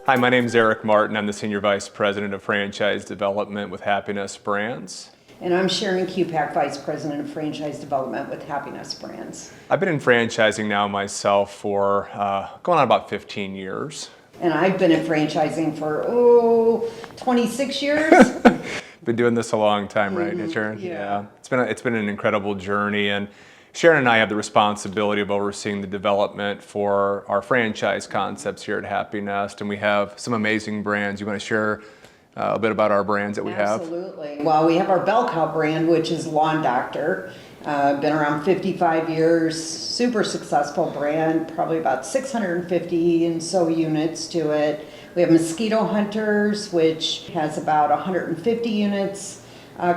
Hi, my name is Eric Martin. I'm the Senior Vice President of Franchise Development with Happinest Brands. And I'm Sharon, Cupach, Vice President of Franchise Development with Happinest Brands. I've been in franchising now myself for going on about 15 years. And I've been in franchising for, 26 years. Been doing this a long time, right, Sharon? Yeah. It's been an incredible journey, and Sharon and I have the responsibility of overseeing the development for our franchise concepts here at Happinest, and we have some amazing brands. You want to share a bit about our brands that we have? Absolutely. Well, we have our bell cow brand, which is Lawn Doctor. Been around 55 years, super successful brand, probably about 650 and so units to it. We have Mosquito Hunters, which has about 150 units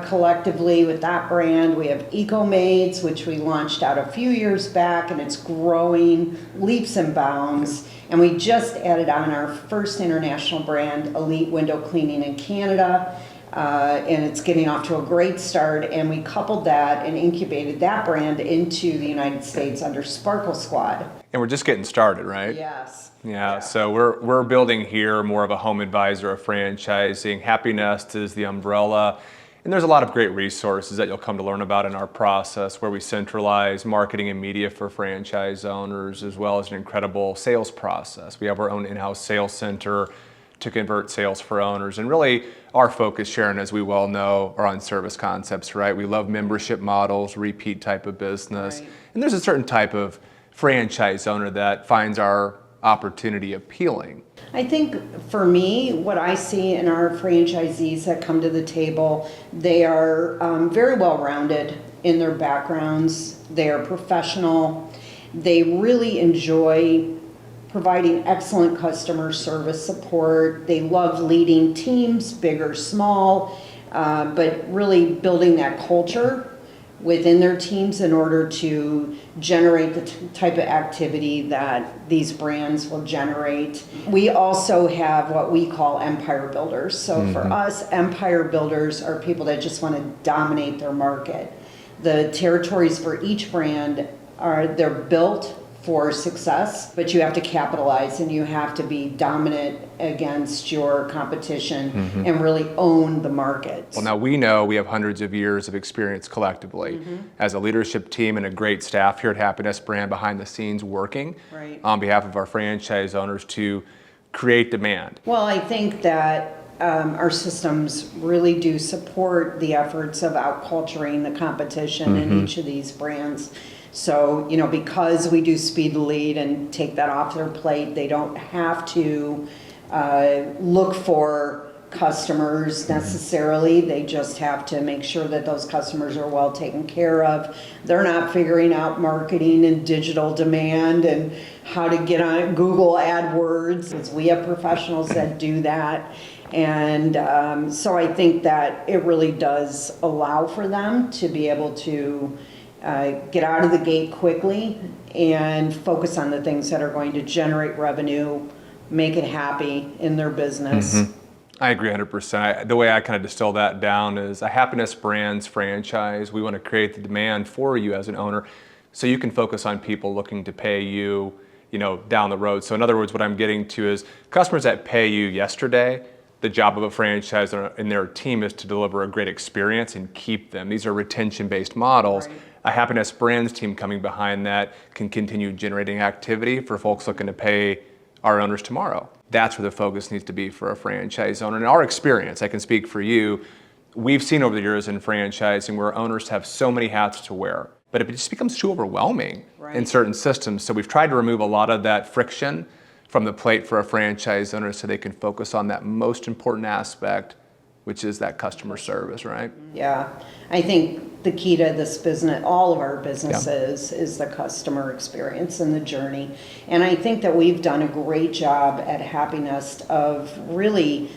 collectively with that brand. We have Eco Maids, which we launched out a few years back, and it's growing leaps and bounds. And we just added on our first international brand, Elite Window Cleaning in Canada. And it's getting off to a great start, and we coupled that and incubated that brand into the United States under Sparkle Squad. And we're just getting started, right? Yes. Yeah, so we're building here more of a home advisor of franchising. Happinest is the umbrella, and there's a lot of great resources that you'll come to learn about in our process, where we centralize marketing and media for franchise owners, as well as an incredible sales process. We have our own in-house sales center to convert sales for owners. And really, our focus, Sharon, as we well know, are on service concepts, right? We love membership models, repeat type of business. Right. And there's a certain type of franchise owner that finds our opportunity appealing. I think for me, what I see in our franchisees that come to the table, they are very well rounded in their backgrounds. They are professional. They really enjoy providing excellent customer service support. They love leading teams, big or small, but really building that culture within their teams in order to generate the type of activity that these brands will generate. We also have what we call empire builders. So for us, empire builders are people that just want to dominate their market. The territories for each brand they're built for success, but you have to capitalize and you have to be dominant against your competition and really own the market. Well, now we know we have hundreds of years of experience collectively as a leadership team and a great staff here at Happinest Brand behind the scenes working on behalf of our franchise owners to create demand. Well, I think that our systems really do support the efforts of outculturing the competition in each of these brands. So, because we do speed the lead and take that off their plate, they don't have to look for customers necessarily. They just have to make sure that those customers are well taken care of. They're not figuring out marketing and digital demand and how to get on Google AdWords, because we have professionals that do that. And so I think that it really does allow for them to be able to get out of the gate quickly and focus on the things that are going to generate revenue, make it happy in their business. I agree 100%. The way I kind of distill that down is a Happinest Brands franchise. We want to create the demand for you as an owner so you can focus on people looking to pay you, down the road. So in other words, what I'm getting to is customers that pay you yesterday, the job of a franchisor and their team is to deliver a great experience and keep them. These are retention-based models. Right. A Happinest Brands team coming behind that can continue generating activity for folks looking to pay our owners tomorrow. That's where the focus needs to be for a franchise owner. In our experience, I can speak for you, we've seen over the years in franchising where owners have so many hats to wear, but it just becomes too overwhelming in certain systems. So we've tried to remove a lot of that friction from the plate for a franchise owner so they can focus on that most important aspect, which is that customer service, right? Yeah, I think the key to this business, all of our businesses, is the customer experience and the journey. And I think that we've done a great job at Happinest of really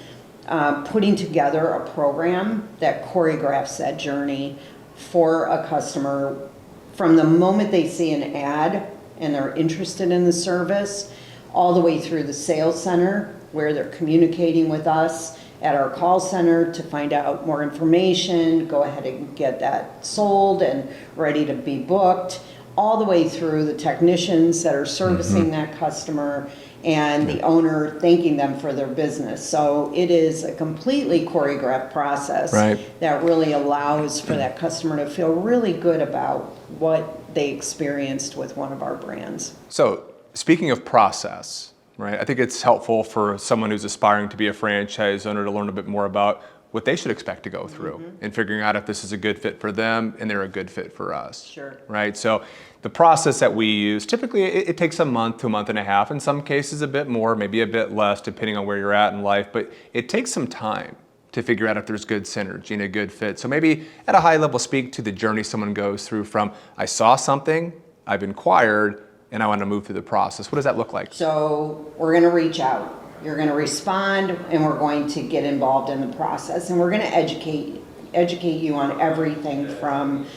putting together a program that choreographs that journey for a customer from the moment they see an ad and they're interested in the service, all the way through the sales center where they're communicating with us at our call center to find out more information, go ahead and get that sold and ready to be booked, all the way through the technicians that are servicing that customer and the owner thanking them for their business. So it is a completely choreographed process that really allows for that customer to feel really good about what they experienced with one of our brands. So speaking of process, right, I think it's helpful for someone who's aspiring to be a franchise owner to learn a bit more about what they should expect to go through and figuring out if this is a good fit for them and they're a good fit for us. Sure. Right? So the process that we use, typically it takes a month to a month and a half, in some cases a bit more, maybe a bit less, depending on where you're at in life, but it takes some time to figure out if there's good synergy and a good fit. So maybe at a high level, speak to the journey someone goes through from, I saw something, I've inquired, and I want to move through the process. What does that look like? So we're going to reach out. You're going to respond, and we're going to get involved in the process, and we're going to educate you on everything from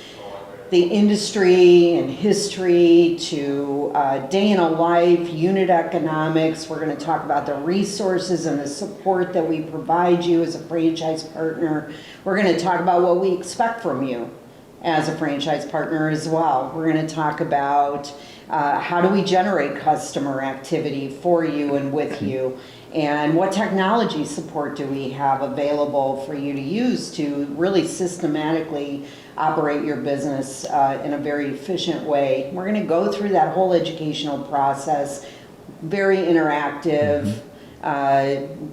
the industry and history to day in a life, unit economics. We're going to talk about the resources and the support that we provide you as a franchise partner. We're going to talk about what we expect from you as a franchise partner as well. We're going to talk about how do we generate customer activity for you and with you, and what technology support do we have available for you to use to really systematically operate your business in a very efficient way. We're going to go through that whole educational process, very interactive.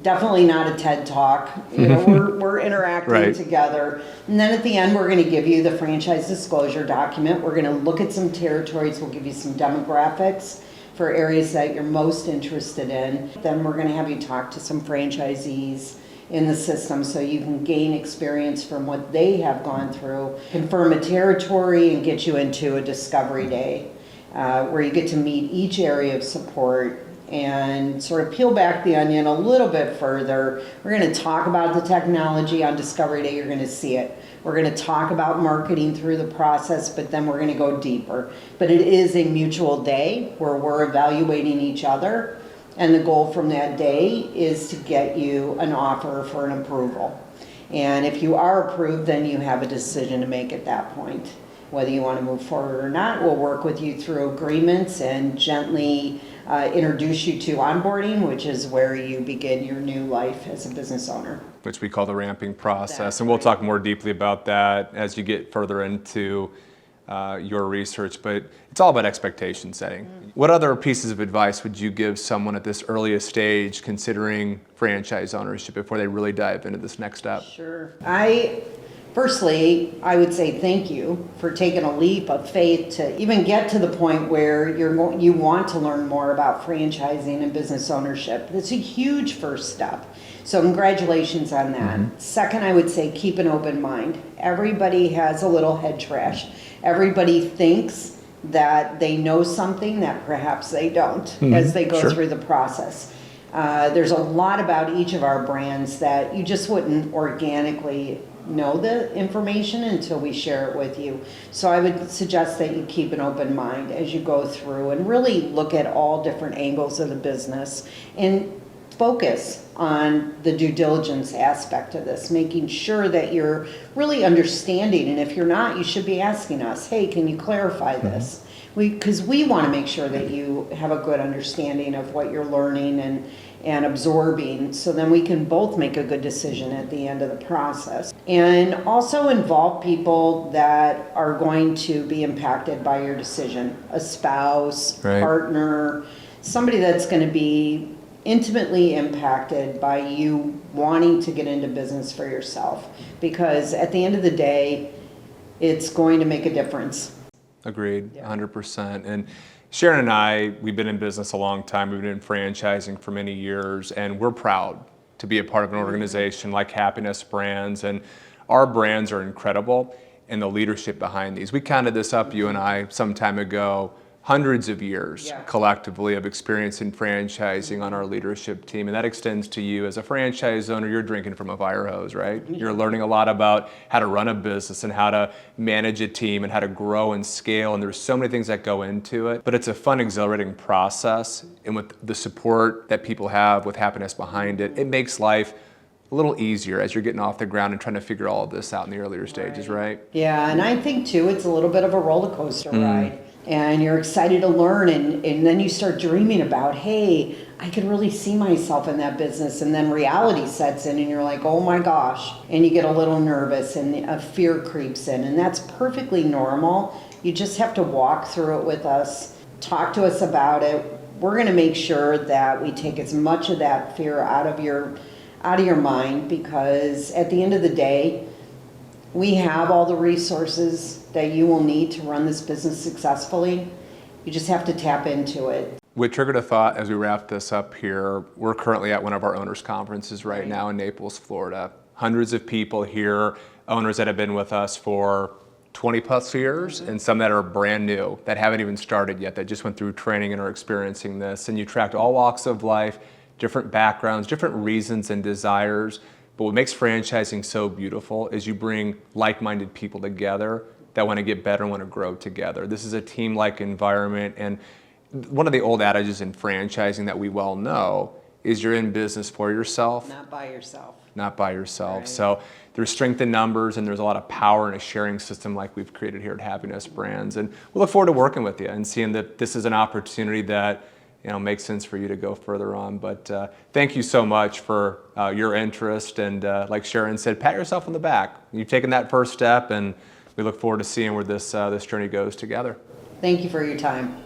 Definitely not a TED Talk. You know, we're interacting together. And then at the end, we're going to give you the franchise disclosure document. We're going to look at some territories. We'll give you some demographics for areas that you're most interested in. Then we're going to have you talk to some franchisees in the system so you can gain experience from what they have gone through, confirm a territory, and get you into a discovery day where you get to meet each area of support and sort of peel back the onion a little bit further. We're going to talk about the technology on Discovery Day. You're going to see it. We're going to talk about marketing through the process, but then we're going to go deeper. But it is a mutual day where we're evaluating each other, and the goal from that day is to get you an offer for an approval. And if you are approved, then you have a decision to make at that point. Whether you want to move forward or not, we'll work with you through agreements and gently introduce you to onboarding, which is where you begin your new life as a business owner. Which we call the ramping process. And we'll talk more deeply about that as you get further into your research, but it's all about expectation setting. What other pieces of advice would you give someone at this earliest stage considering franchise ownership before they really dive into this next step? Sure. Firstly, I would say thank you for taking a leap of faith to even get to the point where you want to learn more about franchising and business ownership. It's a huge first step. So congratulations on that. Second, I would say keep an open mind. Everybody has a little head trash. Everybody thinks that they know something that perhaps they don't as they go through the process. There's a lot about each of our brands that you just wouldn't organically know the information until we share it with you. So I would suggest that you keep an open mind as you go through and really look at all different angles of the business and focus on the due diligence aspect of this, making sure that you're really understanding. And if you're not, you should be asking us, hey, can you clarify this? Because we want to make sure that you have a good understanding of what you're learning and absorbing, so then we can both make a good decision at the end of the process. And also involve people that are going to be impacted by your decision, a spouse, partner, somebody that's going to be intimately impacted by you wanting to get into business for yourself, because at the end of the day, it's going to make a difference. Agreed, 100%. And Sharon and I, we've been in business a long time. We've been in franchising for many years, and we're proud to be a part of an organization like Happinest Brands. And our brands are incredible, and the leadership behind these. We counted this up, you and I, some time ago. Hundreds of years collectively of experience in franchising on our leadership team. And that extends to you as a franchise owner. You're drinking from a fire hose, right? You're learning a lot about how to run a business and how to manage a team and how to grow and scale. And there's so many things that go into it. But it's a fun, exhilarating process. And with the support that people have with Happinest behind it, it makes life a little easier as you're getting off the ground and trying to figure all of this out in the earlier stages, right? Yeah, and I think too, it's a little bit of a roller coaster ride. and you're excited to learn, and then you start dreaming about, hey, I could really see myself in that business, and then reality sets in and you're like, oh my gosh, and you get a little nervous and a fear creeps in, and that's perfectly normal. You just have to walk through it with us, talk to us about it. We're going to make sure that we take as much of that fear out of your mind, because at the end of the day, we have all the resources that you will need to run this business successfully. You just have to tap into it. What triggered a thought as we wrap this up here, we're currently at one of our owners conferences right now in Naples, Florida. Hundreds of people here, owners that have been with us for 20 plus years, and some that are brand new, that haven't even started yet, that just went through training and are experiencing this. And you tracked all walks of life, different backgrounds, different reasons and desires. But what makes franchising so beautiful is you bring like-minded people together that want to get better and want to grow together. This is a team-like environment, and one of the old adages in franchising that we well know is you're in business for yourself. Not by yourself. Not by yourself. Right. So there's strength in numbers, and there's a lot of power in a sharing system like we've created here at Happinest Brands. And we look forward to working with you and seeing that this is an opportunity that makes sense for you to go further on. But thank you so much for your interest. And like Sharon said, pat yourself on the back. You've taken that first step, and we look forward to seeing where this journey goes together. Thank you for your time.